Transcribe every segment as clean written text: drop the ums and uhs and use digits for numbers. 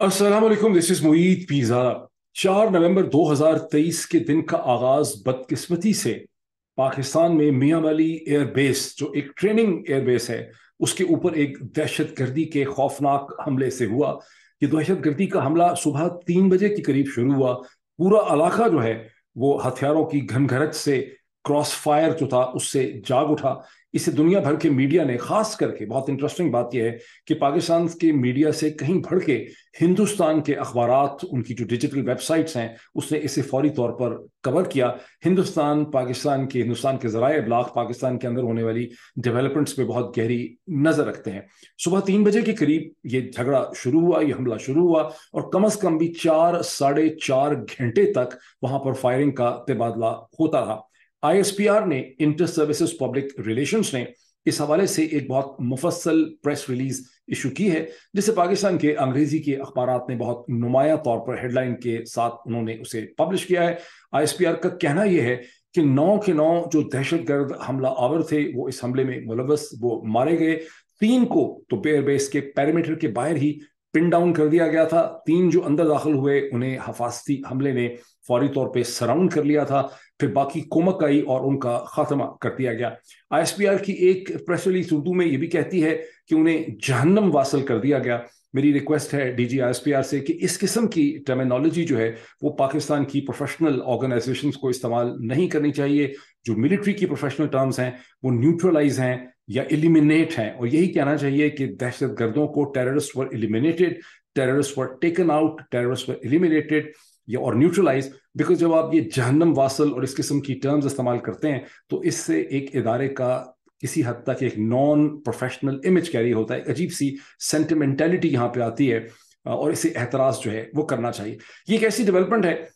अस्सलाम वालेकुम, this is Moeed पीज़ारा। 4 नवंबर 2023 के दिन का आगाज बदकिस्मती से पाकिस्तान में मियां वाली एयरबेस, जो एक ट्रेनिंग एयरबेस है, उसके ऊपर एक दहशतगर्दी के खौफनाक हमले से हुआ। ये दहशतगर्दी का हमला सुबह 3 बजे के करीब शुरू हुआ। पूरा इलाका जो है वो हथियारों की घनघरत से, क्रॉस फायर जो था उससे जाग उठा। इसे दुनिया भर के मीडिया ने, खास करके बहुत इंटरेस्टिंग बात यह है कि पाकिस्तान के मीडिया से कहीं बढ़ के हिंदुस्तान के अखबारात, उनकी जो डिजिटल वेबसाइट्स हैं, उसने इसे फौरी तौर पर कवर किया। हिंदुस्तान के ज़राए इब्लाग पाकिस्तान के अंदर होने वाली डेवलपमेंट्स पे बहुत गहरी नजर रखते हैं। सुबह 3 बजे के करीब ये झगड़ा शुरू हुआ, ये हमला शुरू हुआ, और कम अज कम भी 4 साढ़े 4 घंटे तक वहां पर फायरिंग का तबादला होता रहा। आईएसपीआर ने, इंटर सर्विसेज पब्लिक रिलेशंस ने, इस हवाले से एक बहुत मुफस्सल प्रेस रिलीज इशू की है, जिसे पाकिस्तान के अंग्रेजी के अखबारात ने बहुत नुमाया तौर पर हेडलाइन के साथ उन्होंने उसे पब्लिश किया है। आईएसपीआर का कहना यह है कि 9 के 9 जो दहशतगर्द हमला आवर थे वो इस हमले में मुलव्वस, वो मारे गए। 3 को तो एयरबेस के पैरामीटर के बाहर ही पिन डाउन कर दिया गया था। 3 जो अंदर दाखिल हुए उन्हें हफाजती हमले ने फौरी तौर पे सराउंड कर लिया था। फिर बाकी कुमक आई और उनका खात्मा कर दिया गया। आईएसपीआर की एक प्रेस रिलीज उर्दू में ये भी कहती है कि उन्हें जहन्नम वासल कर दिया गया। मेरी रिक्वेस्ट है डीजी आईएसपीआर से कि इस किस्म की टर्मिनोलॉजी जो है वो पाकिस्तान की प्रोफेशनल ऑर्गेनाइजेशंस को इस्तेमाल नहीं करनी चाहिए। जो मिलिट्री की प्रोफेशनल टर्म्स हैं वो न्यूट्रलाइज हैं या एलिमिनेट हैं, और यही कहना चाहिए कि दहशत गर्दों को terrorist were eliminated, terrorist were taken out, terrorist were eliminated या और न्यूट्रलाइज। बिकॉज जब आप ये जहन्नम वासल और इस किस्म की टर्म्स इस्तेमाल करते हैं तो इससे एक इदारे का किसी हद तक एक नॉन प्रोफेशनल इमेज कैरी होता है, अजीब सी सेंटिमेंटेलिटी यहाँ पे आती है, और इसे एहतराज जो है वो करना चाहिए। ये एक ऐसी डेवलपमेंट है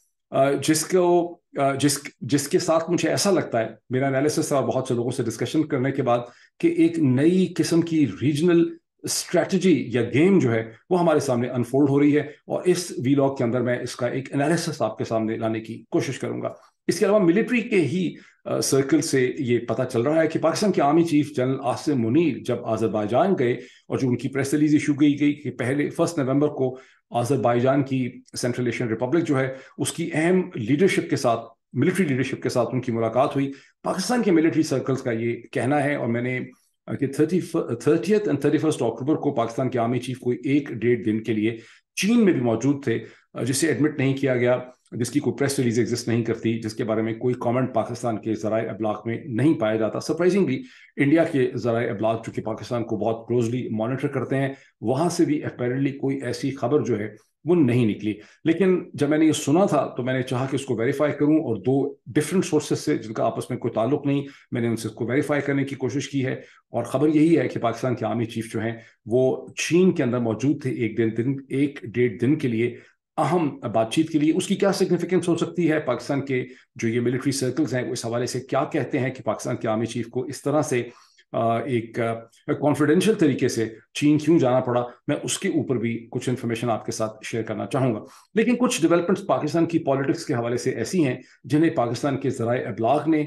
जिसके साथ मुझे ऐसा लगता है, मेरा एनालिसिस और बहुत से लोगों से डिस्कशन करने के बाद, कि एक नई किस्म की रीजनल स्ट्रैटेजी या गेम जो है वो हमारे सामने अनफोल्ड हो रही है, और इस वीलॉग के अंदर मैं इसका एक एनालिसिस आपके सामने लाने की कोशिश करूंगा। इसके अलावा मिलिट्री के ही सर्कल से ये पता चल रहा है कि पाकिस्तान के army chief general Asim Munir जब आज़रबाईजान गए, और जो उनकी प्रेस रिलीज इशू गई कि पहले 1 नवंबर को आज़रबाईजान की सेंट्रल एशियन रिपब्लिक जो है उसकी अहम लीडरशिप के साथ, मिलिट्री लीडरशिप के साथ उनकी मुलाकात हुई। पाकिस्तान के मिलिट्री सर्कल्स का ये कहना है, और मैंने कि 30th एंड 31st अक्टूबर को पाकिस्तान के आर्मी चीफ कोई 1-1.5 दिन के लिए चीन में भी मौजूद थे, जिसे एडमिट नहीं किया गया, जिसकी कोई प्रेस रिलीज एग्जिस्ट नहीं करती, जिसके बारे में कोई कमेंट पाकिस्तान के ज़राए अब्लाग में नहीं पाया जाता। सरप्राइजिंगली इंडिया के ज़राए अब्लाग जो कि पाकिस्तान को बहुत क्लोजली मॉनिटर करते हैं, वहां से भी अपेरेंटली कोई ऐसी खबर जो है वो नहीं निकली। लेकिन जब मैंने ये सुना था तो मैंने चाहा कि उसको वेरीफाई करूं, और 2 डिफरेंट सोर्सेज से जिनका आपस में कोई ताल्लुक नहीं, मैंने उनसे इसको वेरीफाई करने की कोशिश की है। और खबर यही है कि पाकिस्तान के आर्मी चीफ जो हैं वो चीन के अंदर मौजूद थे 1-1.5 दिन के लिए, अहम बातचीत के लिए। उसकी क्या सिग्निफिकेंस हो सकती है, पाकिस्तान के जो ये मिलिट्री सर्कल्स हैं वो इस हवाले से क्या कहते हैं कि पाकिस्तान के आर्मी चीफ को इस तरह से एक कॉन्फिडेंशियल तरीके से चीन क्यों जाना पड़ा, मैं उसके ऊपर भी कुछ इन्फॉर्मेशन आपके साथ शेयर करना चाहूंगा। लेकिन कुछ डेवलपमेंट्स पाकिस्तान की पॉलिटिक्स के हवाले से ऐसी हैं जिन्हें पाकिस्तान के ज़राए अब्लाग ने,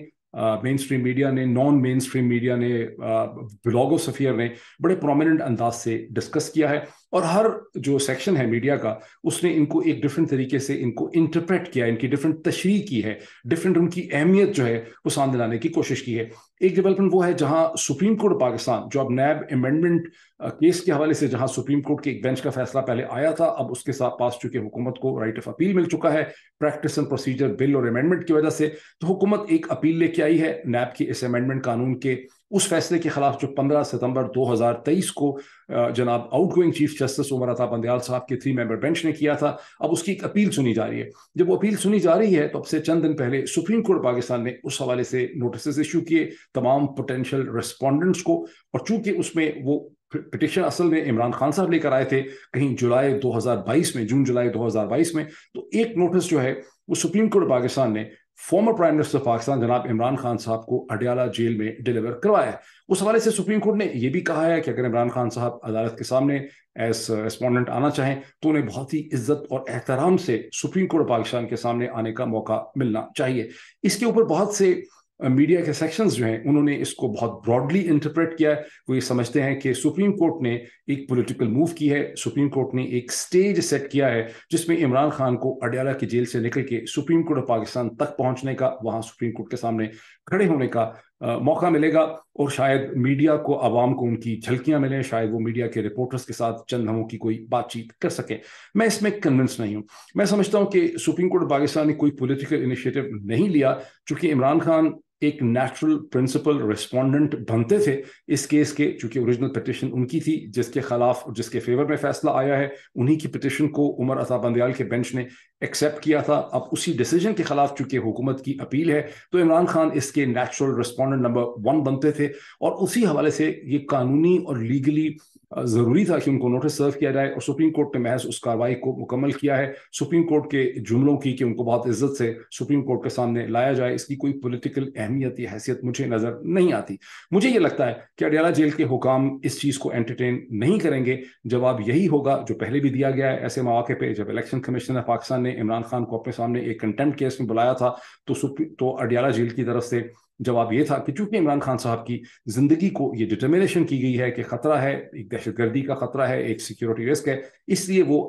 मेन स्ट्रीम मीडिया ने, नॉन मेन स्ट्रीम मीडिया ने, ब्लॉगोस्फियर ने बड़े प्रोमिनेंट अंदाज से डिस्कस किया है, और हर जो सेक्शन है मीडिया का उसने इनको एक डिफरेंट तरीके से इनको इंटरप्रेट किया, इनकी डिफरेंट तशरीह की है, डिफरेंट उनकी अहमियत जो है वो सामने लाने की कोशिश की है। एक डेवलपमेंट वो है जहां सुप्रीम कोर्ट पाकिस्तान, जो अब नैब अमेंडमेंट केस के हवाले से, जहां सुप्रीम कोर्ट के एक बेंच का फैसला पहले आया था, अब उसके साथ पास चुके हुकूमत को राइट ऑफ अपील मिल चुका है प्रैक्टिस एंड प्रोसीजर बिल और अमेंडमेंट की वजह से। तो हुकूमत एक अपील लेके आई है नैब के इस अमेंडमेंट कानून के उस फैसले के खिलाफ जो 15 सितंबर 2023 को जनाब outgoing chief justice Umar Ata Bandial साहब के 3 मेंबर बेंच ने किया था। अब उसकी एक अपील सुनी जा रही है। जब वो अपील सुनी जा रही है तो अब से चंद दिन पहले सुप्रीम कोर्ट पाकिस्तान ने उस हवाले से नोटिस इशू किए तमाम पोटेंशियल रेस्पोंडेंट्स को, और चूंकि उसमें वो पिटिशन असल में इमरान खान साहब लेकर आए थे कहीं जुलाई 2022 में, जून जुलाई 2022 में, तो एक नोटिस जो है वो सुप्रीम कोर्ट पाकिस्तान ने फॉर्मर प्राइम मिनिस्टर पाकिस्तान जनाब इमरान खान साहब को अडयाला जेल में डिलीवर करवाया है। उस हवाले से सुप्रीम कोर्ट ने यह भी कहा है कि अगर इमरान खान साहब अदालत के सामने एज रेस्पोंडेंट आना चाहें तो उन्हें बहुत ही इज्जत और एहतराम से सुप्रीम कोर्ट पाकिस्तान के सामने आने का मौका मिलना चाहिए। इसके ऊपर बहुत से मीडिया के सेक्शंस जो हैं उन्होंने इसको बहुत ब्रॉडली इंटरप्रेट किया है। वो ये समझते हैं कि सुप्रीम कोर्ट ने एक पॉलिटिकल मूव की है, सुप्रीम कोर्ट ने एक स्टेज सेट किया है जिसमें इमरान खान को अडयाला की जेल से निकल के सुप्रीम कोर्ट ऑफ पाकिस्तान तक पहुंचने का, वहां सुप्रीम कोर्ट के सामने खड़े होने का मौका मिलेगा, और शायद मीडिया को, आवाम को उनकी झलकियां मिलें, शायद वो मीडिया के रिपोर्टर्स के साथ चंद लम्हों की कोई बातचीत कर सके। मैं इसमें कन्विंस नहीं हूं। मैं समझता हूं कि सुप्रीम कोर्ट ऑफ पाकिस्तान ने कोई पॉलिटिकल इनिशिएटिव नहीं लिया, चूंकि इमरान खान एक नेचुरल प्रिंसिपल रिस्पोंडेंट बनते थे इस केस के, चूंकि ओरिजिनल पिटिशन उनकी थी, जिसके खिलाफ और जिसके फेवर में फैसला आया है, उन्हीं की पिटिशन को उमर अता बंदयाल के बेंच ने एक्सेप्ट किया था। अब उसी डिसीजन के खिलाफ चूंकि हुकूमत की अपील है, तो इमरान खान इसके नेचुरल रिस्पोंडेंट नंबर 1 बनते थे, और उसी हवाले से ये कानूनी और लीगली जरूरी था कि उनको नोटिस सर्व किया जाए, और सुप्रीम कोर्ट ने महज उस कार्रवाई को मुकम्मल किया है। सुप्रीम कोर्ट के जुमलों की कि उनको बहुत इज्जत से सुप्रीम कोर्ट के सामने लाया जाए, इसकी कोई पॉलिटिकल अहमियत या हैसियत मुझे नजर नहीं आती। मुझे ये लगता है कि अडयाला जेल के हुकाम इस चीज को एंटरटेन नहीं करेंगे। जवाब यही होगा जो पहले भी दिया गया है ऐसे मौके पे, जब इलेक्शन कमीशन ऑफ पाकिस्तान ने इमरान खान को अपने सामने एक कंटेम्प्ट केस में बुलाया था, तो अडयाला जेल की तरफ से जवाब ये था कि चूंकि इमरान खान साहब की जिंदगी को ये डिटर्मिनेशन की गई है कि खतरा है, एक दहशतगर्दी का खतरा है, एक सिक्योरिटी रिस्क है, इसलिए वो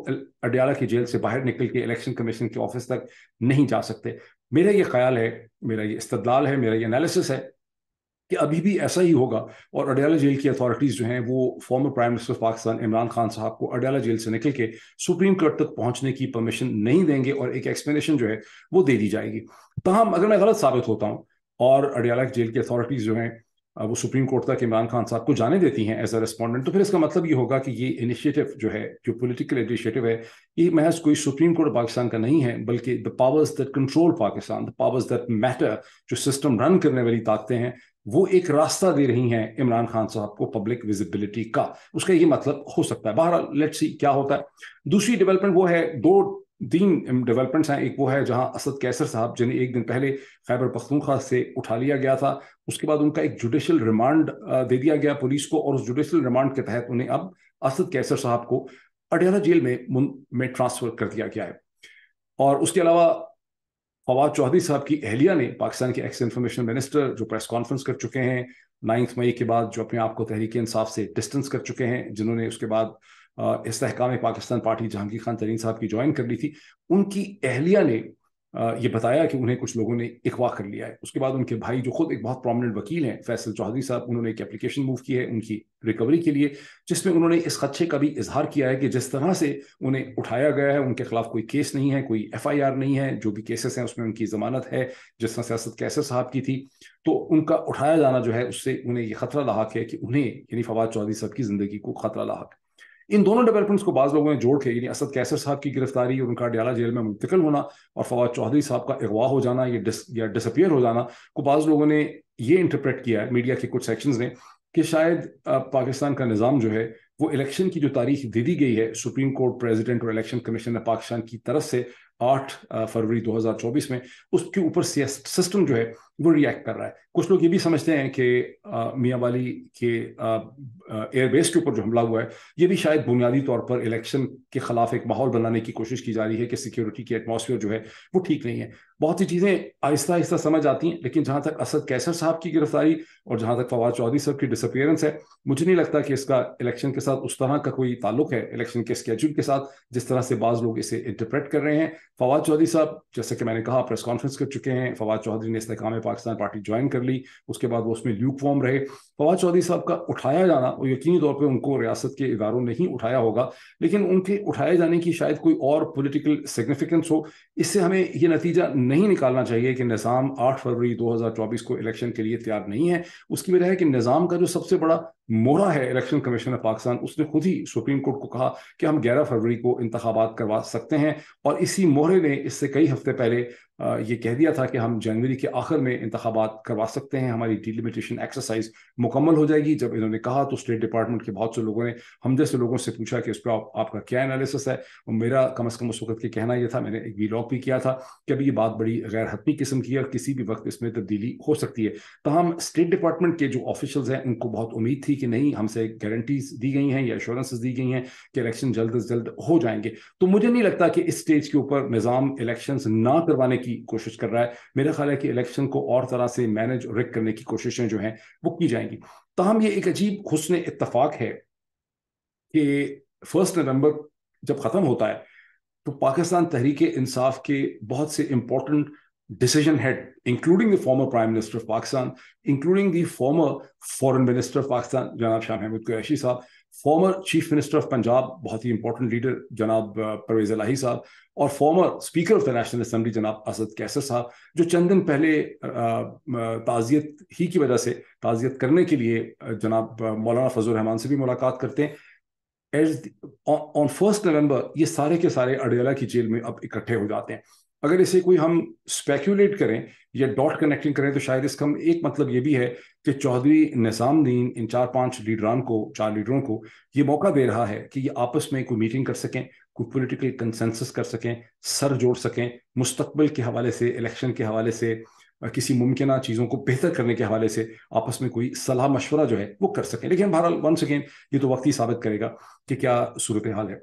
अडयाला की जेल से बाहर निकल के इलेक्शन कमीशन के ऑफिस तक नहीं जा सकते। मेरा ये ख्याल है, मेरा ये इस्तदलाल है, मेरा ये एनालिसिस है कि अभी भी ऐसा ही होगा, और अडयाला जेल की अथॉरिटीज जो हैं वो former prime minister of Pakistan Imran Khan साहब को अडयाला जेल से निकल के सुप्रीम कोर्ट तक पहुंचने की परमिशन नहीं देंगे, और एक एक्सप्लेनेशन जो है वो दे दी जाएगी। ताहम अगर मैं गलत साबित होता हूं और अडयाला जेल की अथॉरिटीज जो हैं वो सुप्रीम कोर्ट तक इमरान खान साहब को जाने देती हैं एज अ रेस्पोंडेंट, तो फिर इसका मतलब ये होगा कि ये इनिशिएटिव जो है, जो पॉलिटिकल इनिशिएटिव है, ये महज कोई सुप्रीम कोर्ट पाकिस्तान का नहीं है, बल्कि the powers that control Pakistan, the powers that matter, जो सिस्टम रन करने वाली ताकतें हैं, वो एक रास्ता दे रही हैं इमरान खान साहब को पब्लिक विजिबिलिटी का। उसका ये मतलब हो सकता है। बहरहाल लेट्स सी क्या होता है। दूसरी डेवलपमेंट वो है, 3 डेवलपमेंट्स हैं। एक वो है जहां असद कैसर साहब, जिन्हें एक दिन पहले खैबर पख्तूनख्वा से उठा लिया गया था, उसके बाद उनका एक जुडिशल रिमांड दे दिया गया पुलिस को, और उस जुडिशल रिमांड के तहत उन्हें अब असद कैसर साहब को अडयाला जेल में ट्रांसफर कर दिया गया है। और उसके अलावा फवाद चौधरी साहब की अहलिया ने, पाकिस्तान के एक्स इंफॉर्मेशन मिनिस्टर, जो प्रेस कॉन्फ्रेंस कर चुके हैं 9 मई के बाद, जो अपने आप को तहरीक इंसाफ से डिस्टेंस कर चुके हैं, जिन्होंने उसके बाद इस्तेहकाम पाकिस्तान पार्टी जहांगीर खान तरीन साहब की ज्वाइन कर ली थी, उनकी अहलिया ने ये बताया कि उन्हें कुछ लोगों ने अगवा कर लिया है। उसके बाद उनके भाई, जो खुद एक बहुत प्रोमिनेंट वकील हैं, फैसल चौधरी साहब, उन्होंने एक एप्लीकेशन मूव की है उनकी रिकवरी के लिए, जिसमें उन्होंने इस खदशे का भी इजहार किया है कि जिस तरह से उन्हें उठाया गया है, उनके खिलाफ कोई केस नहीं है, कोई FIR नहीं है, जो भी केसेस हैं उसमें उनकी जमानत है, जिस तरह से असद कैसर साहब की थी, तो उनका उठाया जाना जो है उससे उन्हें ये खतरा लाहक है कि उन्हें, यानी फवाद चौधरी साहब की जिंदगी को खतरा लाहक। इन दोनों डेवलपमेंट्स को बाज लोगों ने जोड़ के, यानी असद कैसर साहब की गिरफ्तारी और उनका अडयाला जेल में मुंतकिल होना, और फवाद चौधरी साहब का अगवा हो जाना या डिसअपियर हो जाना को, बाज लोगों ने ये इंटरप्रेट किया है, मीडिया के कुछ सेक्शंस ने, कि शायद पाकिस्तान का निज़ाम जो है वो इलेक्शन की जो तारीख दे दी गई है सुप्रीम कोर्ट, प्रेसिडेंट और इलेक्शन कमीशन पाकिस्तान की तरफ से 8 फरवरी 2024 में, उसके ऊपर सिस्टम जो है वो रिएक्ट कर रहा है। कुछ लोग ये भी समझते हैं कि मियां वाली के एयरबेस के ऊपर जो हमला हुआ है, ये भी शायद बुनियादी तौर पर इलेक्शन के खिलाफ एक माहौल बनाने की कोशिश की जा रही है कि सिक्योरिटी की एटमॉस्फेयर जो है वो ठीक नहीं है। बहुत सी चीज़ें आहिस्ता आहिस्ता समझ आती हैं, लेकिन जहां तक असद कैसर साहब की गिरफ्तारी और जहां तक फवाद चौधरी साहब की डिसअपियरेंस है, मुझे नहीं लगता कि इसका इलेक्शन के साथ उस तरह का कोई ताल्लुक है, इलेक्शन के स्केड्यूल के साथ, जिस तरह से बाज लोग इसे इंटरप्रेट कर रहे हैं। फवाद चौधरी साहब, जैसे कि मैंने कहा, प्रेस कॉन्फ्रेंस कर चुके हैं। फवाद चौधरी ने इस्तेहकाम पाकिस्तान पार्टी ज्वाइन कर ली, उसके बाद वो उसमें ल्यूक वॉर्म रहे। फवाद चौधरी साहब का उठाया जाना, और यकीनी तौर पर उनको रियासत के इदारों ने ही उठाया होगा, लेकिन उनके उठाए जाने की शायद कोई और पॉलिटिकल सिग्निफिकेंस हो। इससे हमें ये नतीजा नहीं निकालना चाहिए कि निज़ाम 8 फरवरी 2024 को इलेक्शन के लिए तैयार नहीं है। उसकी वजह है कि निज़ाम का जो सबसे बड़ा मोहरा है इलेक्शन कमीशन ऑफ पाकिस्तान, उसने खुद ही सुप्रीम कोर्ट को कहा कि हम 11 फरवरी को इंतखाबात करवा सकते हैं, और इसी मोहरे ने इससे कई हफ्ते पहले ये कह दिया था कि हम जनवरी के आखिर में इंतखाबात करवा सकते हैं, हमारी डिलिमिटेशन एक्सरसाइज मुकम्मल हो जाएगी। जब इन्होंने कहा तो स्टेट डिपार्टमेंट के बहुत से लोगों ने हम जैसे लोगों से पूछा कि उस पर आपका क्या एनालिसिस है, और मेरा कम अज़ कम उस वक्त के कहना यह था, मैंने एक वीलॉग भी किया था, कि अभी ये बात बड़ी गैर हतमी किस्म की है और किसी भी वक्त इसमें तब्दीली हो सकती है। तमाम स्टेट डिपार्टमेंट के जो ऑफिशियल्स हैं उनको बहुत उम्मीद थी कि नहीं, हमसे गारंटीज दी गई हैं या एश्योरेंसेस दी गई हैं कि इलेक्शन जल्द से जल्द हो जाएंगे। तो मुझे नहीं लगता कि इस स्टेज के ऊपर निज़ाम इलेक्शंस ना करवाने की کی کوشش کر رہا ہے. میرا خیال ہے کہ الیکشن کو اور طرح سے مینج اور ریک کرنے کی کوششیں جو ہیں وہ کی جائیں گی. تاہم یہ ایک عجیب حسن اتفاق ہے کہ 1 نومبر جب ختم ہوتا ہے تو پاکستان تحریک انصاف کے بہت سے important decision head including the former prime minister of Pakistan, including the former foreign minister of Pakistan جناب شاہ محمود قریشی صاحب, former chief minister of Punjab بہت ہی امپورٹنٹ لیڈر جناب پرویز الہی صاحب, اور former speaker of the national assembly جناب اسد کیسر صاحب, جو چند دن پہلے تعزیت ہی کی وجہ سے تعزیت کرنے کے لیے جناب مولانا فضل الرحمان سے بھی ملاقات کرتے ہیں. آن 1 نومبر یہ سارے کے سارے اڈیالہ کی جیل میں اب اکٹھے ہو جاتے ہیں. اگر اسے کوئی ہم اسپیکولیٹ کریں یا ڈاٹ کنیکٹنگ کریں تو شاید اس کا ایک مطلب یہ بھی ہے کہ چودھری نظام الدین ان 4-5 لیڈروں کو یہ موقع دے رہا ہے کہ یہ آپس میں کوئی میٹنگ کر سکیں, کوئی پولیٹیکل کنسنسس کر سکیں, سر جوڑ سکیں, مستقبل کے حوالے سے, الیکشن کے حوالے سے, کسی ممکنہ چیزوں کو بہتر کرنے کے حوالے سے آپس میں کوئی صلاح مشورہ جو ہے وہ کر سکیں. لیکن بہرحال ونس اگین یہ تو وقت ہی ثابت کرے گا کہ کیا صورتحال ہے.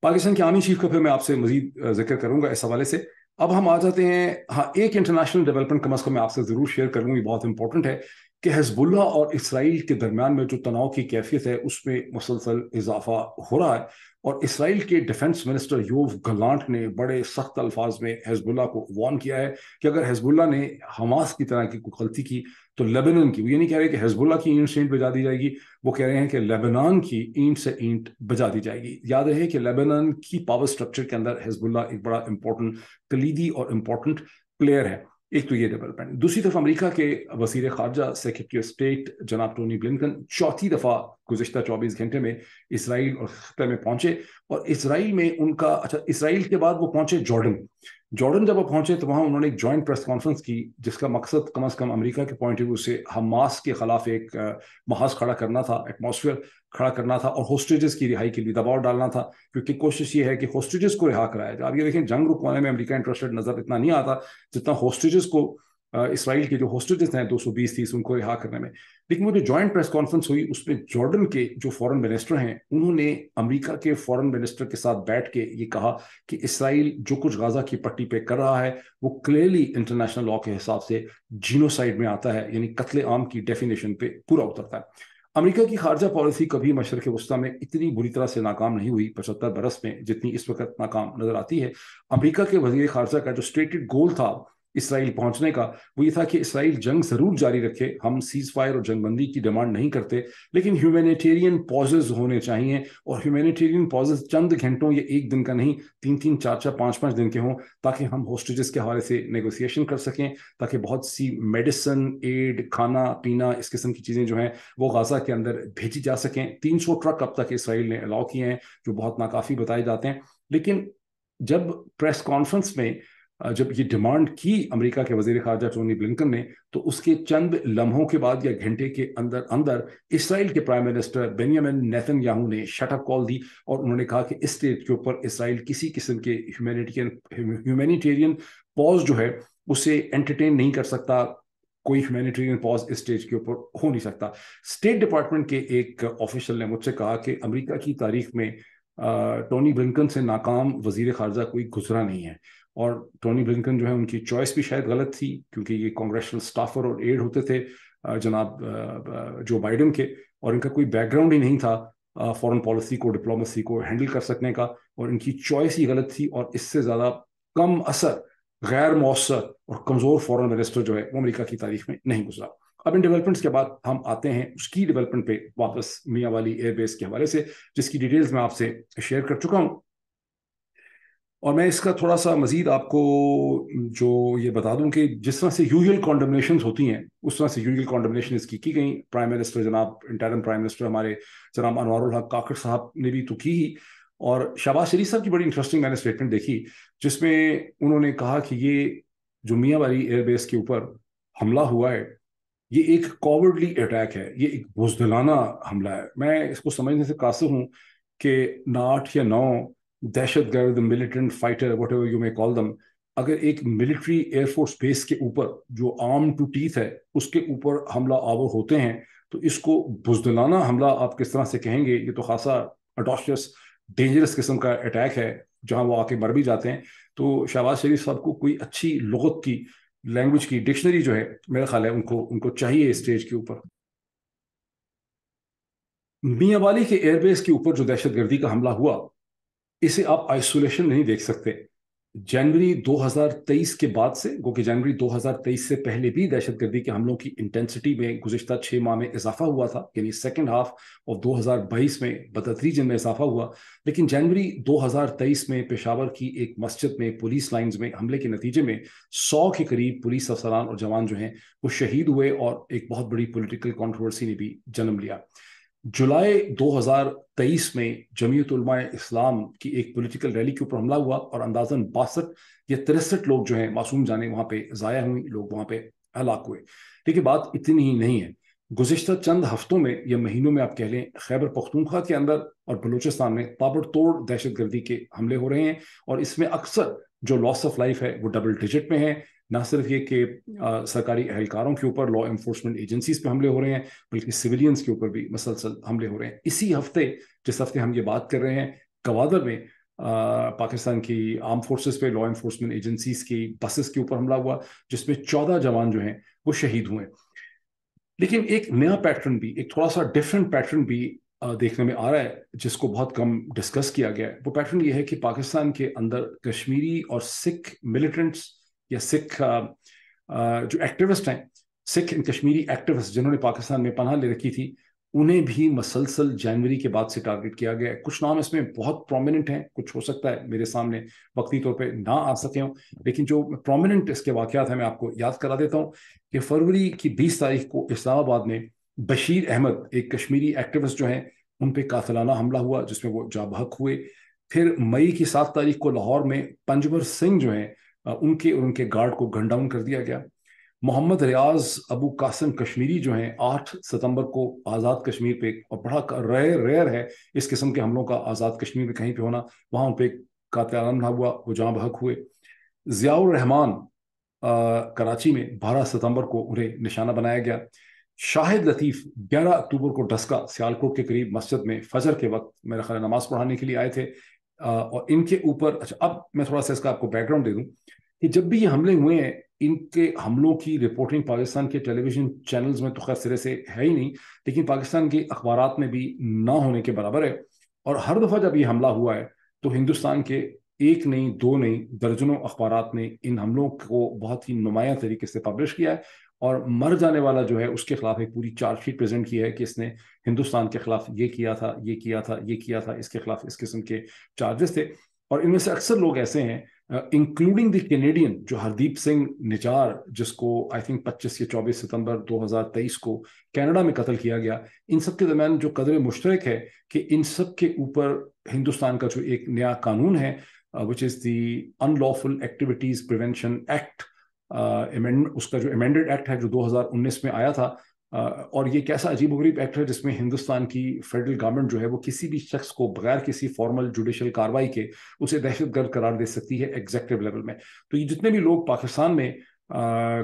پاکستان کے آرمی چیف کا پھر میں آپ سے مزید ذکر کروں گا اس حوالے سے. اب ہم آ جاتے ہیں, ہاں ایک انٹرنیشنل ڈیولپمنٹ کم از کم میں آپ سے ضرور شیئر کر لوں, یہ بہت امپورٹنٹ ہے کہ حزب اللہ اور اسرائیل کے درمیان میں جو تناؤ کی کیفیت ہے اس میں مسلسل اضافہ ہو رہا ہے, اور اسرائیل کے ڈیفنس منسٹر یوف گلانٹ نے بڑے سخت الفاظ میں حزب اللہ کو وارن کیا ہے کہ اگر حزب اللہ نے حماس کی طرح کی کوئی غلطی کی تو لیبنان کی, وہ یہ نہیں کہہ رہے کہ حزب اللہ کی اینٹ سے اینٹ بجا دی جائے گی, وہ کہہ رہے ہیں کہ لیبنان کی اینٹ سے اینٹ بجا دی جائے گی. یاد رہے کہ لیبنان کی پاور سٹرکچر کے اندر حزب اللہ ایک بڑا امپورٹنٹ کلیدی اور امپورٹنٹ پلیئر ہے. ایک تو یہ ڈیولپمنٹ. دوسری طرف امریکہ کے وزیر خارجہ سیکرٹری آف اسٹیٹ جناب ٹونی بلنکن چوتھی دفعہ گزشتہ 24 گھنٹے میں اسرائیل اور خطے میں پہنچے, اور اسرائیل میں ان کا اسرائیل کے بعد وہ پہنچے جارڈن جب وہ پہنچے تو وہاں انہوں نے ایک جوائنٹ پریس کانفرنس کی جس کا مقصد کم از کم امریکہ کے پوائنٹ آف ویو سے حماس کے خلاف ایک محاذ کھڑا کرنا تھا, ایٹماسفیئر کھڑا کرنا تھا, اور ہوسٹیجز کی رہائی کے لیے دباؤ ڈالنا تھا, کیونکہ کوشش یہ ہے کہ ہوسٹیجز کو رہا کرایا جائے. اب یہ دیکھیں جنگ رکوانے میں امریکہ انٹرسٹڈ نظر اتنا نہیں آتا جتنا ہوسٹیجز کو, اسرائیل کے جو ہوسٹیجز ہیں 220-30 ان کو رہا کرنے میں. لیکن وہ جو جوائنٹ پریس کانفرنس ہوئی اس میں جارڈن کے جو فورن منسٹر ہیں انہوں نے امریکہ کے فورن منسٹر کے ساتھ بیٹھ کے یہ کہا کہ اسرائیل جو کچھ غزہ کی پٹی پہ کر رہا ہے وہ کلیئرلی انٹرنیشنل لاء کے حساب سے جینوسائیڈ میں آتا ہے, یعنی قتل عام کی ڈیفینیشن پہ پورا اترتا ہے. امریکہ کی خارجہ پالیسی کبھی مشرق وسطیٰ میں اتنی بری طرح سے ناکام نہیں ہوئی 75 برس میں جتنی اس وقت ناکام نظر آتی ہے. امریکہ کے وزیر خارجہ کا جو اسٹیٹڈ گول تھا اسرائیل پہنچنے کا وہ یہ تھا کہ اسرائیل جنگ ضرور جاری رکھے, ہم سیز فائر اور جنگ بندی کی ڈیمانڈ نہیں کرتے, لیکن ہیومینیٹیرین پازز ہونے چاہیے, اور ہیومینیٹیرین پازز چند گھنٹوں یا ایک دن کا نہیں 3-3, 4-4, 5-5 دن کے ہوں, تاکہ ہم ہوسٹیجز کے حوالے سے نیگوسیشن کر سکیں, تاکہ بہت سی میڈیسن ایڈ, کھانا پینا, اس قسم کی چیزیں جو ہیں وہ غزہ کے اندر بھیجی جا سکیں. 300 ٹرک اب تک اسرائیل نے الاؤ کیے ہیں جو بہت ناکافی بتائے جاتے ہیں. لیکن جب پریس کانفرنس میں جب یہ ڈیمانڈ کی امریکہ کے وزیر خارجہ ٹونی بلنکن نے, تو اس کے چند لمحوں کے بعد یا گھنٹے کے اندر اسرائیل کے پرائم منسٹر بینیامن نیتن یاہو نے شٹ اپ کال دی, اور انہوں نے کہا کہ اس اسٹیج کے اوپر اسرائیل کسی قسم کے ہیومینیٹیرین پاز جو ہے اسے انٹرٹین نہیں کر سکتا, کوئی ہیومینیٹیرین پاز اس اسٹیج کے اوپر ہو نہیں سکتا. اسٹیٹ ڈپارٹمنٹ کے ایک آفیشل نے مجھ سے کہا کہ امریکہ کی تاریخ میں ٹونی بلنکن سے ناکام وزیر خارجہ کوئی گزرا نہیں ہے, اور ٹونی بلنکن جو ہے ان کی چوائس بھی شاید غلط تھی کیونکہ یہ کانگریشنل سٹافر اور ایڈ ہوتے تھے جناب جو بائیڈن کے, اور ان کا کوئی بیک گراؤنڈ ہی نہیں تھا فورن پالیسی کو, ڈپلومیسی کو ہینڈل کر سکنے کا, اور ان کی چوائس ہی غلط تھی, اور اس سے زیادہ کم اثر, غیر مؤثر اور کمزور فورن منسٹر جو ہے وہ امریکہ کی تاریخ میں نہیں گزرا. اب ان ڈیولپمنٹس کے بعد ہم آتے ہیں اس کی ڈیولپمنٹ پہ واپس میاں والی ایئر بیس کے حوالے سے, جس کی ڈیٹیلز میں آپ سے شیئر کر چکا ہوں, اور میں اس کا تھوڑا سا مزید آپ کو جو یہ بتا دوں کہ جس طرح سے یوزول کانڈمنیشنز ہوتی ہیں اس طرح سے یوزول کانڈمنیشن اس کی گئیں. پرائم منسٹر جناب انٹرم پرائم منسٹر ہمارے جناب انوار الحق کاکڑ صاحب نے بھی تو کی ہی, اور شہباز شریف صاحب کی بڑی انٹرسٹنگ میں نے اسٹیٹمنٹ دیکھی جس میں انہوں نے کہا کہ یہ جو میاں والی ایئر بیس کے اوپر حملہ ہوا ہے یہ ایک کاورڈلی اٹیک ہے, یہ ایک بزدلانہ حملہ ہے. میں اس کو سمجھنے سے قاصر ہوں کہ 8 یا 9 دہشت گرد, militant fighter, whatever you may call them, اگر ایک ملٹری ایئر فورس بیس کے اوپر جو آرم ٹو ٹیتھ ہے اس کے اوپر حملہ آور ہوتے ہیں تو اس کو بزدلانہ حملہ آپ کس طرح سے کہیں گے؟ یہ تو خاصا اٹاسٹس ڈینجرس قسم کا اٹیک ہے جہاں وہ آ کے مر بھی جاتے ہیں. تو شہباز شریف صاحب کو کوئی اچھی لغت کی لینگویج کی ڈکشنری جو ہے میرا خیال ہے ان کو چاہیے اسٹیج کے اوپر. میاں والی کے ایئر بیس کے اوپر جو دہشت گردی کا حملہ ہوا اسے آپ آئسولیشن نہیں دیکھ سکتے. جنوری 2023 کے بعد سے گو کہ جنوری 2023 سے پہلے بھی دہشت گردی کے حملوں کی انٹینسٹی میں گزشتہ 6 ماہ میں اضافہ ہوا تھا، یعنی سیکنڈ ہاف آف 2022 میں بتدریج ان میں اضافہ ہوا. لیکن جنوری 2023 میں پشاور کی ایک مسجد میں پولیس لائنز میں حملے کے نتیجے میں 100 کے قریب پولیس افسران اور جوان جو ہیں وہ شہید ہوئے اور ایک بہت بڑی پولیٹیکل کنٹروورسی نے بھی جنم لیا. جولائی 2023 میں جمعیت علماء اسلام کی ایک پولیٹیکل ریلی کے اوپر حملہ ہوا اور اندازاً 62 یا 63 لوگ جو ہیں معصوم جانیں وہاں پہ ضائع ہوئی، لوگ وہاں پہ ہلاک ہوئے. لیکن بات اتنی ہی نہیں ہے. گزشتہ چند ہفتوں میں یا مہینوں میں آپ کہہ لیں خیبر پختونخوا کے اندر اور بلوچستان میں تابڑ توڑ دہشت گردی کے حملے ہو رہے ہیں، اور اس میں اکثر جو لاس آف لائف ہے وہ ڈبل ڈیجٹ میں ہے. نہ صرف یہ کہ سرکاری اہلکاروں کے اوپر، لا انفورسمنٹ ایجنسیز پہ حملے ہو رہے ہیں، بلکہ سویلینز کے اوپر بھی مسلسل حملے ہو رہے ہیں. اسی ہفتے جس ہفتے ہم یہ بات کر رہے ہیں گوادر میں پاکستان کی آرم فورسز پہ لا انفورسمنٹ ایجنسیز کی بسز کے اوپر حملہ ہوا جس میں 14 جوان جو ہیں وہ شہید ہوئے. لیکن ایک نیا پیٹرن بھی، ایک تھوڑا سا ڈفرینٹ پیٹرن بھی دیکھنے میں آ رہا ہے جس کو بہت کم ڈسکس کیا گیا ہے. وہ پیٹرن یہ ہے کہ پاکستان کے اندر کشمیری اور سکھ ملیٹنٹس یا سکھ جو ایکٹیوسٹ ہیں، سکھ کشمیری ایکٹیوسٹ جنہوں نے پاکستان میں پناہ لے رکھی تھی، انہیں بھی مسلسل جنوری کے بعد سے ٹارگٹ کیا گیا ہے. کچھ نام اس میں بہت پرومیننٹ ہیں، کچھ ہو سکتا ہے میرے سامنے وقتی طور پہ نہ آ سکے ہوں، لیکن جو پرومیننٹ اس کے واقعات ہیں میں آپ کو یاد کرا دیتا ہوں کہ فروری کی 20 تاریخ کو اسلام آباد میں بشیر احمد ایک کشمیری ایکٹیوسٹ جو ہیں ان پہ قاتلانہ حملہ ہوا جس میں وہ جاں بحق ہوئے. پھر مئی کی 7 تاریخ کو لاہور میں پنجور سنگھ جو ہیں ان کے گارڈ کو گن ڈاؤن کر دیا گیا. محمد ریاض ابو قاسم کشمیری جو ہیں 8 ستمبر کو آزاد کشمیر پہ، اور بڑا ریئر ہے اس قسم کے حملوں کا آزاد کشمیر میں کہیں پہ ہونا، وہاں ان پہ قاتلانہ حملہ ہوا، وہ جاں بحق ہوئے. ضیاء الرحمان کراچی میں 12 ستمبر کو انہیں نشانہ بنایا گیا. شاہد لطیف 11 اکتوبر کو ڈسکا سیالکوٹ کے قریب مسجد میں فجر کے وقت میرا خیال نماز پڑھانے کے لیے آئے تھے، اور ان کے اوپر اچھا اب میں تھوڑا سا اس کا آپ کو بیک گراؤنڈ دے دوں کہ جب بھی یہ حملے ہوئے ہیں ان کے حملوں کی رپورٹنگ پاکستان کے ٹیلی ویژن چینلز میں تو خیر سرے سے ہے ہی نہیں، لیکن پاکستان کے اخبارات میں بھی نہ ہونے کے برابر ہے. اور ہر دفعہ جب یہ حملہ ہوا ہے تو ہندوستان کے ایک نہیں، دو نہیں، درجنوں اخبارات نے ان حملوں کو بہت ہی نمایاں طریقے سے پبلش کیا ہے، اور مر جانے والا جو ہے اس کے خلاف ایک پوری چارج شیٹ پریزنٹ کی ہے کہ اس نے ہندوستان کے خلاف یہ کیا تھا، یہ کیا تھا، یہ کیا تھا، اس کے خلاف اس قسم کے چارجز تھے. اور ان میں سے اکثر لوگ ایسے ہیں انکلوڈنگ دی کینیڈین جو ہردیپ سنگھ نجار، جس کو آئی تھنک 25 یا 24 ستمبر 2023 کو کینیڈا میں قتل کیا گیا. ان سب کے درمیان جو قدر مشترک ہے کہ ان سب کے اوپر ہندوستان کا جو ایک نیا قانون ہے which is the Unlawful Activities Prevention Act، اس کا جو امینڈڈ ایکٹ ہے جو 2019 میں آیا تھا، اور یہ کیسا عجیب و غریب ایکٹ ہے جس میں ہندوستان کی فیڈرل گورنمنٹ جو ہے وہ کسی بھی شخص کو بغیر کسی فارمل جوڈیشل کاروائی کے اسے دہشت گرد قرار دے سکتی ہے ایگزیکٹو لیول میں. تو یہ جتنے بھی لوگ پاکستان میں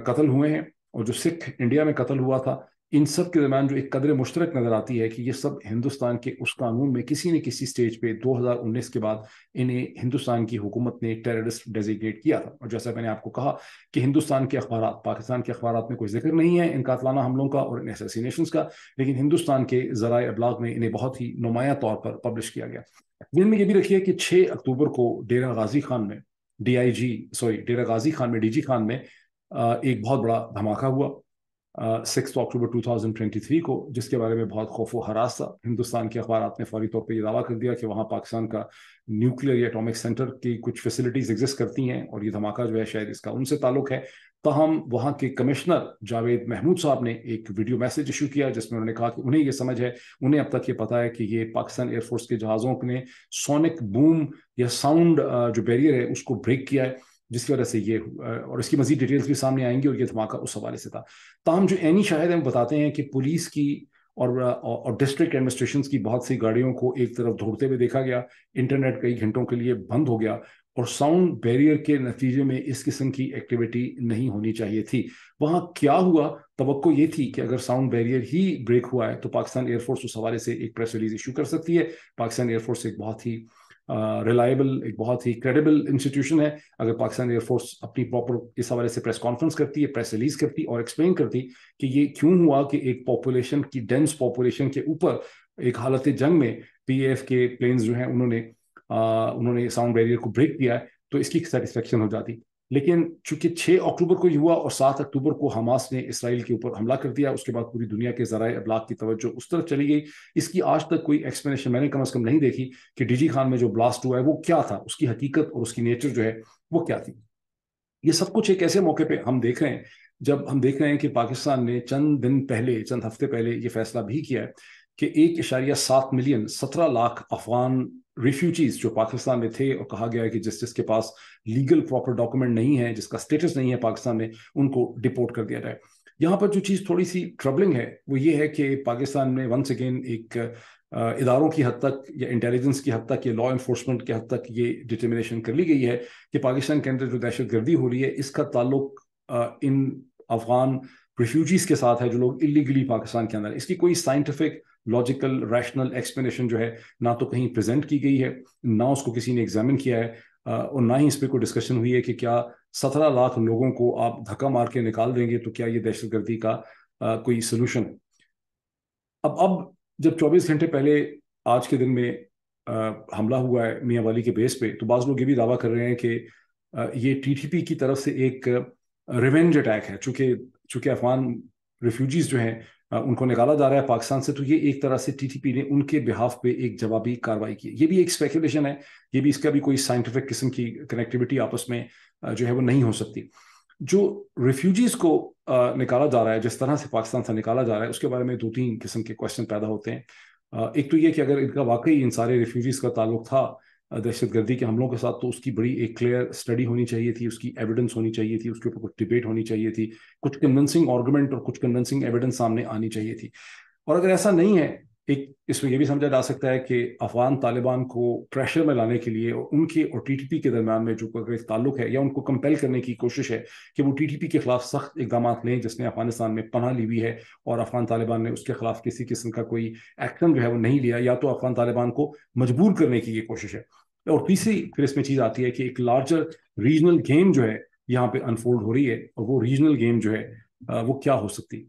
قتل ہوئے ہیں اور جو سکھ انڈیا میں قتل ہوا تھا، ان سب کے درمیان جو ایک قدر مشترک نظر آتی ہے کہ یہ سب ہندوستان کے اس قانون میں کسی نہ کسی سٹیج پہ 2019 کے بعد انہیں ہندوستان کی حکومت نے ٹیررسٹ ڈیزیگنیٹ کیا تھا. اور جیسا میں نے آپ کو کہا کہ ہندوستان کے اخبارات، پاکستان کے اخبارات میں کوئی ذکر نہیں ہے ان قاتلانہ حملوں کا اور ان ایسیسینیشنز کا، لیکن ہندوستان کے ذرائع ابلاغ میں انہیں بہت ہی نمایاں طور پر پبلش کیا گیا. دن میں یہ بھی رکھیے کہ 6 اکتوبر کو ڈیرہ غازی خان میں ڈیرہ غازی خان میں ڈی جی خان میں ایک بہت بڑا دھماکہ ہوا 6 اکتوبر 2023 کو، جس کے بارے میں بہت خوف و ہراس تھا. ہندوستان کے اخبارات نے فوری طور پہ یہ دعویٰ کر دیا کہ وہاں پاکستان کا نیوکلیئر یا اٹامک سینٹر کی کچھ فیسلٹیز ایگزسٹ کرتی ہیں اور یہ دھماکہ جو ہے شاید اس کا ان سے تعلق ہے. تاہم وہاں کے کمشنر جاوید محمود صاحب نے ایک ویڈیو میسج ایشو کیا جس میں انہوں نے کہا کہ انہیں یہ سمجھ ہے، انہیں اب تک یہ پتا ہے کہ یہ پاکستان ایئر فورس کے جہازوں نے سونک بوم یا ساؤنڈ جو بیریئر ہے اس کو بریک کیا ہے، جس کی وجہ سے یہ، اور اس کی مزید ڈیٹیلز بھی سامنے آئیں گی، اور یہ دھماکہ اس حوالے سے تھا. تاہم جو عینی شاہد ہیں بتاتے ہیں کہ پولیس کی اور ڈسٹرکٹ ایڈمنسٹریشنز کی بہت سی گاڑیوں کو ایک طرف دوڑتے ہوئے دیکھا گیا، انٹرنیٹ کئی گھنٹوں کے لیے بند ہو گیا، اور ساؤنڈ بیریئر کے نتیجے میں اس قسم کی ایکٹیویٹی نہیں ہونی چاہیے تھی. وہاں کیا ہوا، توقع یہ تھی کہ اگر ساؤنڈ بیریئر ہی بریک ہوا ہے تو پاکستان ایئر فورس اس حوالے سے ایک پریس ریلیز ایشو کر سکتی ہے. پاکستان ایئر فورس ایک بہت ہی रिलायबल, एक बहुत ही क्रेडिबल इंस्टीट्यूशन है। अगर पाकिस्तान एयरफोर्स अपनी प्रॉपर इस हवाले से प्रेस कॉन्फ्रेंस करती है, प्रेस रिलीज करती और एक्सप्लेन करती कि ये क्यों हुआ कि एक पॉपुलेशन की, डेंस पॉपुलेशन के ऊपर एक हालत जंग में PAF के प्लेन्स जो हैं उन्होंने साउंड बैरियर को ब्रेक किया है, तो इसकी सेटिस्फेक्शन हो जाती। लेकिन चूंकि 6 अक्टूबर को ये हुआ और 7 अक्टूबर को हमास ने इसराइल के ऊपर हमला कर दिया, उसके बाद पूरी दुनिया के ज़राए अबलाग की तवज्जो उस तरफ चली गई। इसकी आज तक कोई एक्सप्लेनेशन मैंने कम से कम नहीं देखी कि DG खान में जो ब्लास्ट हुआ है वो क्या था, उसकी हकीकत और उसकी नेचर जो है वो क्या थी। ये सब कुछ एक ऐसे मौके पे हम देख रहे हैं जब हम देख रहे हैं कि पाकिस्तान ने चंद हफ्ते पहले ये फैसला भी किया है कि 1.7 मिलियन 17 लाख अफगान रिफ्यूजीज जो पाकिस्तान में थे, और कहा गया है कि जिसके पास लीगल प्रॉपर डॉक्यूमेंट नहीं है, जिसका स्टेटस नहीं है पाकिस्तान में, उनको डिपोर्ट कर दिया जाए। यहाँ पर जो चीज़ थोड़ी सी ट्रबलिंग है वो ये है कि पाकिस्तान में वंस अगेन एक इदारों की हद तक या इंटेलिजेंस की हद तक या लॉ इन्फोर्समेंट की हद तक ये डिटर्मिनेशन कर ली गई है कि पाकिस्तान के अंदर जो दहशतगर्दी हो रही है इसका ताल्लुक इन अफगान रिफ्यूजीज के साथ है जो लोग इलीगली पाकिस्तान के अंदर। इसकी कोई साइंटिफिक लॉजिकल रैशनल एक्सप्लेनेशन जो है ना तो कहीं प्रेजेंट की गई है, ना उसको किसी ने एग्जामिन किया है, और ना ही इस पर कोई डिस्कशन हुई है कि क्या 17 लाख लोगों को आप धक्का मार के निकाल देंगे तो क्या ये दहशतगर्दी का कोई सोल्यूशन। अब जब 24 घंटे पहले आज के दिन में हमला हुआ है मियां वाली के बेस पे, तो बाज़ लोग ये भी दावा कर रहे हैं कि ये TTP की तरफ से एक रिवेंज अटैक है। चूंकि अफगान रिफ्यूजीज जो हैं उनको निकाला जा रहा है पाकिस्तान से, तो ये एक तरह से TTP ने उनके बिहाफ पे एक जवाबी कार्रवाई की। ये भी एक स्पेकुलेशन है, ये भी, इसका भी कोई साइंटिफिक किस्म की कनेक्टिविटी आपस में जो है वो नहीं हो सकती। जो रिफ्यूजीज को निकाला जा रहा है, जिस तरह से पाकिस्तान से निकाला जा रहा है, उसके बारे में 2-3 किस्म के क्वेश्चन पैदा होते हैं। एक तो ये कि अगर इनका वाकई इन सारे रिफ्यूजीज का ताल्लुक था दहशतगर्दी के हमलों के साथ, तो उसकी बड़ी एक क्लियर स्टडी होनी चाहिए थी, उसकी एविडेंस होनी चाहिए थी, उसके ऊपर कुछ डिबेट होनी चाहिए थी, कुछ कन्विंसिंग आर्गुमेंट और कुछ कन्विंसिंग एविडेंस सामने आनी चाहिए थी। और अगर ऐसा नहीं है, एक इसमें यह भी समझा जा सकता है कि अफगान तालिबान को प्रेशर में लाने के लिए और उनके और TTP के दरम्यान में जो अगर एक ताल्लुक है, या उनको कंपेल करने की कोशिश है कि वो TTP के खिलाफ सख्त इकदाम लें जिसने अफगानिस्तान में पनाह ली हुई है, और अफगान तालिबान ने उसके खिलाफ किसी किस्म का कोई एक्शन जो है वो नहीं लिया, या तो अफगान तालिबान को मजबूर करने की ये कोशिश है। और तीसरी फिर इसमें चीज आती है कि एक लार्जर रीजनल गेम जो है यहाँ पे अनफोल्ड हो रही है, और वो रीजनल गेम जो है वो क्या हो सकती है।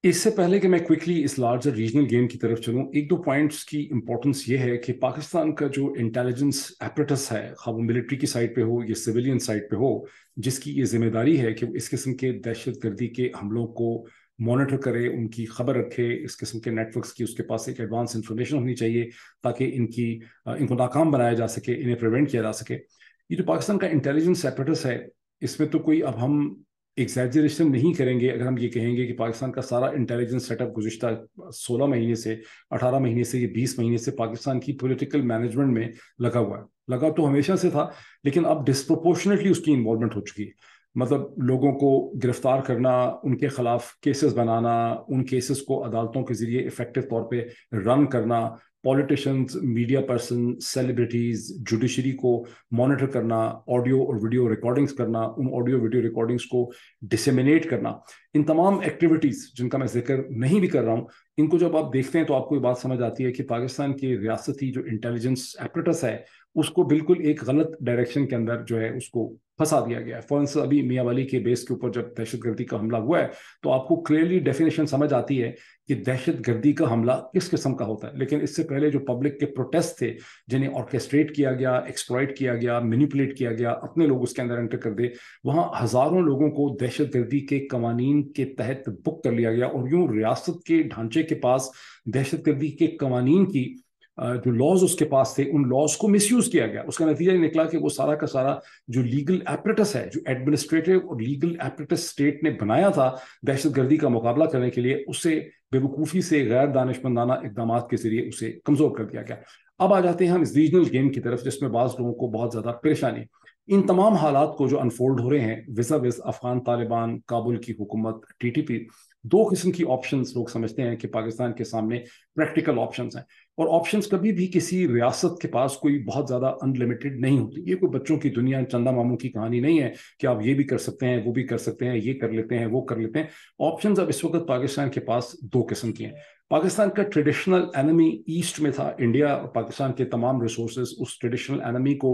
इससे पहले कि मैं क्विकली इस लार्जर रीजनल गेम की तरफ चलूं, 1-2 पॉइंट्स की इंपॉर्टेंस ये है कि पाकिस्तान का जो इंटेलिजेंस एपरेटस है, खा वो मिलिट्री की साइड पे हो या सिविलियन साइड पे हो, जिसकी ये जिम्मेदारी है कि वो इस किस्म के दहशतगर्दी के हमलों को मॉनिटर करे, उनकी खबर रखे, इस किस्म के नेटवर्क्स की उसके पास एक एडवांस इंफॉर्मेशन होनी चाहिए ताकि इनको नाकाम बनाया जा सके, इन्हें प्रिवेंट किया जा सके। ये जो पाकिस्तान का इंटेलिजेंस एपरेटस है, इसमें तो कोई, अब हम एग्जैजरेशन नहीं करेंगे अगर हम ये कहेंगे कि पाकिस्तान का सारा इंटेलिजेंस सेटअप गुज़िश्ता 16 महीने से, 18 महीने से, ये 20 महीने से पाकिस्तान की पॉलिटिकल मैनेजमेंट में लगा हुआ है। लगा तो हमेशा से था, लेकिन अब डिस्प्रोपोर्शनेटली उसकी इन्वॉल्वमेंट हो चुकी है। मतलब लोगों को गिरफ्तार करना, उनके खिलाफ केसेस बनाना, उन केसेस को अदालतों के जरिए इफेक्टिव तौर पे रन करना, politicians, media person, celebrities, judiciary को मॉनिटर करना, ऑडियो और वीडियो रिकॉर्डिंग्स करना, उन ऑडियो वीडियो रिकॉर्डिंग्स को डिसेमिनेट करना, इन तमाम एक्टिविटीज जिनका मैं जिक्र नहीं भी कर रहा हूँ, इनको जब आप देखते हैं तो आपको ये बात समझ आती है कि पाकिस्तान की रियासती जो इंटेलिजेंस एपरेटस है उसको बिल्कुल एक गलत डायरेक्शन के अंदर जो है उसको फंसा दिया गया है। फॉर इंस्टेंस अभी मियां वाली के बेस के ऊपर जब दहशतगर्दी का हमला हुआ है तो आपको क्लियरली डेफिनेशन समझ आती है कि दहशतगर्दी का हमला किस किस्म का होता है। लेकिन इससे पहले जो पब्लिक के प्रोटेस्ट थे, जिन्हें ऑर्केस्ट्रेट किया गया, एक्सप्लॉइट किया गया, मैनिपुलेट किया गया, अपने लोग उसके अंदर एंटर कर दे, वहां हजारों लोगों को दहशतगर्दी के कवानीन के तहत बुक कर लिया गया, और यूं रियासत के ढांचे के पास दहशतगर्दी के कवानीन की जो लॉज उसके पास थे, उन लॉज को मिसयूज किया गया। उसका नतीजा ये निकला कि वो सारा का सारा जो लीगल एपरेटस है, जो एडमिनिस्ट्रेटिव और लीगल एपरेटस स्टेट ने बनाया था दहशतगर्दी का मुकाबला करने के लिए, उससे बेवकूफ़ी से गैर दानिशमंदाना इकदाम के जरिए उसे कमजोर कर दिया गया। अब आ जाते हैं हम इस रीजनल गेम की तरफ, जिसमें बाज़ लोगों को बहुत ज़्यादा परेशानी। इन तमाम हालात को जो अनफोल्ड हो रहे हैं विज़ा विज़ अफगान तालिबान, काबुल की हुकूमत, TTP, दो किस्म की ऑप्शंस लोग समझते हैं कि पाकिस्तान के सामने प्रैक्टिकल ऑप्शंस हैं। और ऑप्शंस कभी भी किसी रियासत के पास कोई बहुत ज़्यादा अनलिमिटेड नहीं होती। ये कोई बच्चों की दुनिया, चंदा मामू की कहानी नहीं है कि आप ये भी कर सकते हैं, वो भी कर सकते हैं, ये कर लेते हैं, वो कर लेते हैं। ऑप्शंस अब इस वक्त पाकिस्तान के पास दो किस्म की हैं। पाकिस्तान का ट्रेडिशनल एनिमी ईस्ट में था इंडिया, और पाकिस्तान के तमाम रिसोर्सेज उस ट्रेडिशनल एनिमी को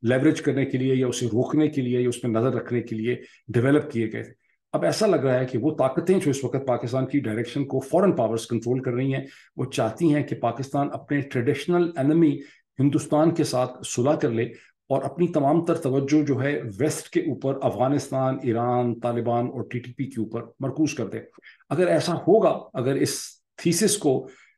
लेवरेज करने के लिए या उसे रोकने के लिए या उस पर नजर रखने के लिए डेवलप किए गए थे। अब ऐसा लग रहा है कि वो ताकतें जो इस वक्त पाकिस्तान की डायरेक्शन को फॉरेन पावर्स कंट्रोल कर रही हैं, वो चाहती हैं कि पाकिस्तान अपने ट्रेडिशनल एनिमी हिंदुस्तान के साथ सुलह कर ले और अपनी तमाम तर तवज्जो जो है वेस्ट के ऊपर, अफगानिस्तान, ईरान, तालिबान और टीटीपी के ऊपर मरकूज कर दे। अगर ऐसा होगा, अगर इस थीसिस को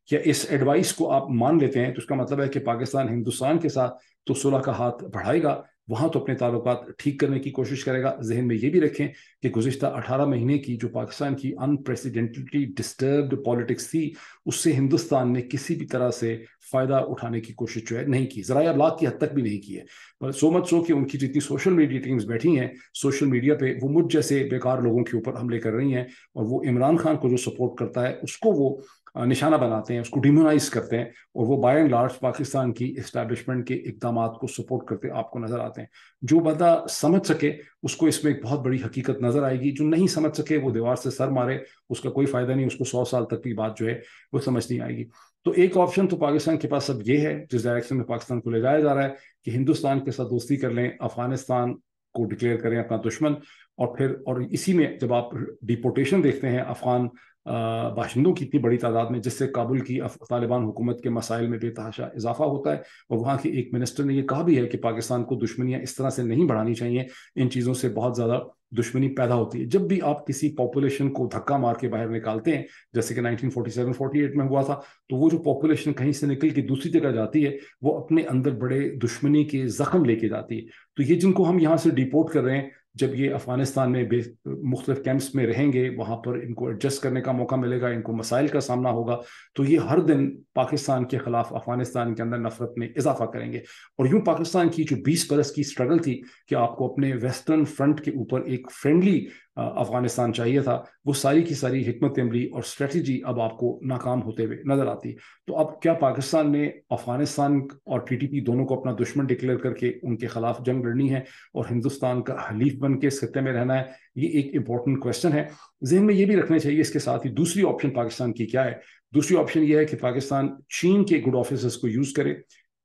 या इस एडवाइस को आप मान लेते हैं, तो इसका मतलब है कि पाकिस्तान हिंदुस्तान के साथ तो सुलह का हाथ बढ़ाएगा, वहां तो अपने ताल्लुकात ठीक करने की कोशिश करेगा। जहन में ये भी रखें कि गुज़िश्ता 18 महीने की जो पाकिस्तान की अनप्रेसिडेंटली डिस्टर्ब्ड पॉलिटिक्स थी, उससे हिंदुस्तान ने किसी भी तरह से फ़ायदा उठाने की कोशिश जो है नहीं की, ज़राया अबलाग की हद तक भी नहीं की है। पर सो मच सो कि उनकी जितनी सोशल मीडिया टीम्स बैठी हैं, सोशल मीडिया पे वो मुझ जैसे बेकार लोगों के ऊपर हमले कर रही हैं, और वो इमरान खान को जो सपोर्ट करता है उसको वो निशाना बनाते हैं, उसको डिमोनाइज करते हैं, और वो बाय एंड लार्ज पाकिस्तान की इस्टेब्लिशमेंट के इकदामात को सपोर्ट करते आपको नजर आते हैं। जो बंदा समझ सके उसको इसमें एक बहुत बड़ी हकीकत नजर आएगी, जो नहीं समझ सके वो दीवार से सर मारे, उसका कोई फायदा नहीं, उसको 100 साल तक की बात जो है वो समझ नहीं आएगी। तो एक ऑप्शन तो पाकिस्तान के पास अब ये है, जिस डायरेक्शन में पाकिस्तान को ले जाया जा रहा है, कि हिंदुस्तान के साथ दोस्ती कर लें, अफगानिस्तान को डिक्लेयर करें अपना दुश्मन, और इसी में जब आप डिपोर्टेशन देखते हैं अफगान बाशिंदों की इतनी बड़ी तादाद में, जिससे काबुल की तालिबान हुकूमत के मसाइल में बेतहाशा इजाफा होता है। और वहाँ के एक मिनिस्टर ने यह कहा भी है कि पाकिस्तान को दुश्मनियाँ इस तरह से नहीं बढ़ानी चाहिए, इन चीज़ों से बहुत ज़्यादा दुश्मनी पैदा होती है। जब भी आप किसी पॉपुलेशन को धक्का मार के बाहर निकालते हैं, जैसे कि 1947-48 में हुआ था, तो वो जो पॉपुलेशन कहीं से निकल के दूसरी जगह जाती है, वो अपने अंदर बड़े दुश्मनी के जख्म लेके जाती है। तो ये जिनको हम यहाँ से डिपोर्ट कर रहे हैं, जब ये अफगानिस्तान में मुख्तलिफ कैंप्स में रहेंगे, वहाँ पर इनको एडजस्ट करने का मौका मिलेगा, इनको मसाइल का सामना होगा, तो ये हर दिन पाकिस्तान के खिलाफ अफगानिस्तान के अंदर नफरत में इजाफा करेंगे। और यूं पाकिस्तान की जो 20 बरस की स्ट्रगल थी कि आपको अपने वेस्टर्न फ्रंट के ऊपर एक फ्रेंडली अफगानिस्तान चाहिए था, वो सारी की सारी हिकमत अमली और स्ट्रेटजी अब आपको नाकाम होते हुए नजर आती है। तो अब क्या पाकिस्तान ने अफगानिस्तान और टीटीपी दोनों को अपना दुश्मन डिक्लेयर करके उनके खिलाफ जंग लड़नी है और हिंदुस्तान का हलीफ बन के इस खत्ते में रहना है? ये एक इंपॉर्टेंट क्वेश्चन है। जहन में ये भी रखना चाहिए इसके साथ ही दूसरी ऑप्शन पाकिस्तान की क्या है। दूसरी ऑप्शन ये है कि पाकिस्तान चीन के गुड ऑफिसर्स को यूज करे,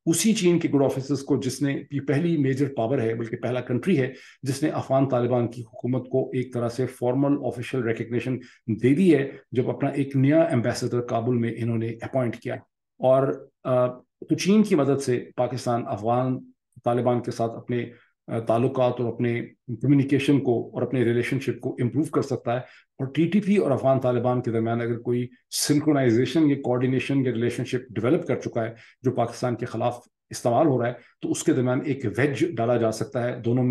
उसी चीन के गुड ऑफिसर्स को जिसने पहली मेजर पावर है, बल्कि पहला कंट्री है जिसने अफगान तालिबान की हुकूमत को एक तरह से फॉर्मल ऑफिशियल रिकग्निशन दे दी है, जब अपना एक नया एम्बेसडर काबुल में इन्होंने अपॉइंट किया। और तो चीन की मदद से पाकिस्तान अफगान तालिबान के साथ अपने ताल्लुकात और अपने कम्युनिकेशन को और अपने रिलेशनशिप को इम्प्रूव कर सकता है। और टीटीपी और अफगान तालिबान के दरमियान अगर कोई सिंक्रोनाइजेशन या कोऑर्डिनेशन या रिलेशनशिप डेवलप कर चुका है जो पाकिस्तान के खिलाफ इस्तेमाल हो रहा है, तो उसके दरमियान एक वेज डाला जा सकता है, दोनों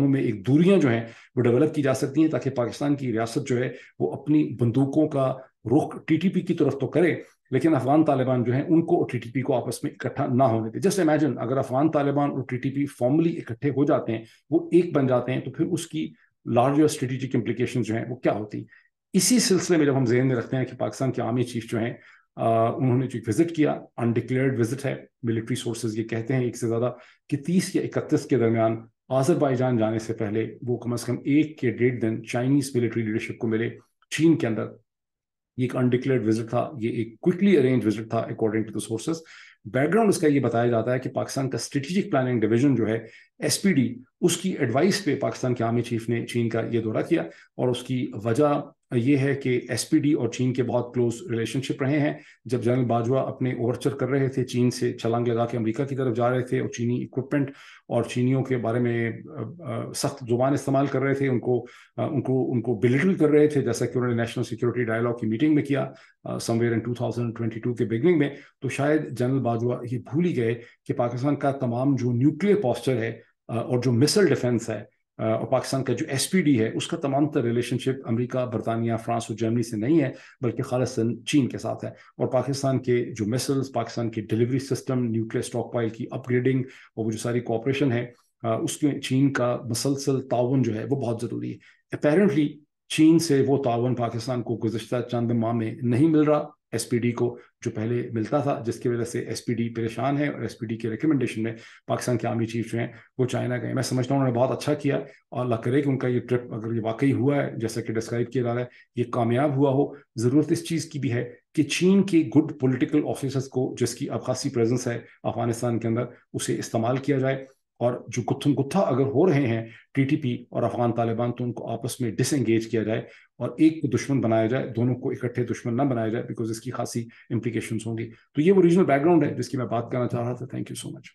में एक दूरियां जो हैं वो डेवलप की जा सकती हैं, ताकि पाकिस्तान की रियासत जो है वो अपनी बंदूकों का रुख टीटीपी की तरफ तो करे, लेकिन अफगान तालिबान जो है उनको और टीटीपी को आपस में इकट्ठा ना होने दे। जस्ट इमेजिन, अगर अफगान तालिबान और टीटीपी फॉर्मली इकट्ठे हो जाते हैं, वो एक बन जाते हैं, तो फिर उसकी लार्जर स्ट्रेटेजिक इंप्लीकेशन जो है वो क्या होती। इसी सिलसिले में जब हम ज़हन में रखते हैं कि पाकिस्तान के आर्मी चीफ जो हैं उन्होंने जो विजिट किया, अनडिक्लेयर्ड विजिट है, मिलिट्री सोर्सेज ये कहते हैं एक से ज़्यादा कि 30 या 31 के दरमियान आज़रबाईजान जाने से पहले वो कम से कम 1 के 1.5 दिन चाइनीज मिलिट्री लीडरशिप को मिले चीन के अंदर। ये एक अनडिक्लेयर्ड विजिट था, ये एक क्विकली अरेंज विजिट था according to the sources. Background इसका ये बताया जाता है कि पाकिस्तान का स्ट्रेटेजिक प्लानिंग डिवीजन जो है एसपीडी, उसकी एडवाइस पे पाकिस्तान के आर्मी चीफ ने चीन का ये दौरा किया, और उसकी वजह ये है कि एसपीडी और चीन के बहुत क्लोज रिलेशनशिप रहे हैं। जब जनरल बाजवा अपने ओवरचर कर रहे थे, चीन से छलांग लगा के अमेरिका की तरफ जा रहे थे और चीनी इक्विपमेंट और चीनियों के बारे में सख्त जुबान इस्तेमाल कर रहे थे, उनको बिलिटल कर रहे थे, जैसा कि उन्होंने नेशनल सिक्योरिटी डायलॉग की मीटिंग में किया समवेयर इन 2022 के बिगनिंग में। तो शायद जनरल बाजवा ये भूल ही गए कि पाकिस्तान का तमाम जो न्यूक्लियर पोस्चर है और जो मिसाइल डिफेंस है और पाकिस्तान का जो एसपीडी है, उसका तमाम तर रिलेशनशिप अमेरिका, बरतानिया, फ्रांस और जर्मनी से नहीं है, बल्कि खालिसन चीन के साथ है। और पाकिस्तान के जो मिसाइल्स, पाकिस्तान की delivery system, nuclear stock pile की अपग्रेडिंग और वो जो सारी कॉपरेशन है, उसमें चीन का मुसलसल ताउन जो है वो बहुत ज़रूरी है। अपेरेंटली चीन से वो ताउन पाकिस्तान को गुज़श्ता चंद माह में नहीं मिल रहा, ایس پی ڈی کو جو پہلے ملتا تھا، جس کی وجہ سے ایس پی ڈی پریشان ہے، اور ایس پی ڈی کے ریکمنڈیشن میں پاکستان کے آرمی چیف جو ہیں وہ چائنا گئے. میں سمجھتا ہوں انہوں نے بہت اچھا کیا، اور اللہ کرے کہ ان کا یہ ٹرپ اگر یہ واقعی ہوا ہے جیسا کہ ڈسکرائب کیا جا رہا ہے، یہ کامیاب ہوا ہو. ضرورت اس چیز کی بھی ہے کہ چین کے گڈ پولیٹیکل آفیسرس کو، جس کی اب خاصی پریزنس ہے افغانستان کے اندر، اسے استعمال کیا جائے. اور جو گتھم گتھا اگر ہو رہے ہیں ٹی ٹی پی اور افغان طالبان، تو ان کو آپس میں ڈس انگیج کیا جائے اور ایک کو دشمن بنایا جائے، دونوں کو اکٹھے دشمن نہ بنایا جائے، بیکاز اس کی خاصی امپلیکیشنز ہوں گی. تو یہ وہ ریجنل بیک گراؤنڈ ہے جس کی میں بات کرنا چاہ رہا تھا. Thank you so much.